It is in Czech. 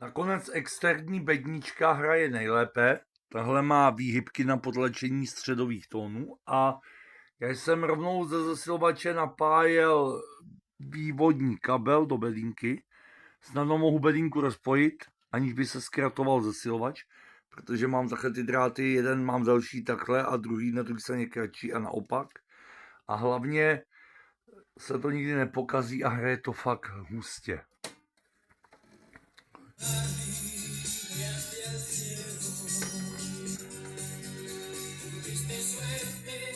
Nakonec externí bednička hraje nejlépe. Tahle má výhybky na potlačení středových tónů a já jsem rovnou ze zesilovače napájel vývodní kabel do bedínky. Snadno mohu bedínku rozpojit, aniž by se zkratoval zesilovač, protože mám takhle ty dráty, jeden mám další takhle a druhý na druhé straně kratší a naopak. A hlavně se to nikdy nepokazí a hraje to fakt hustě. Tuviste suerte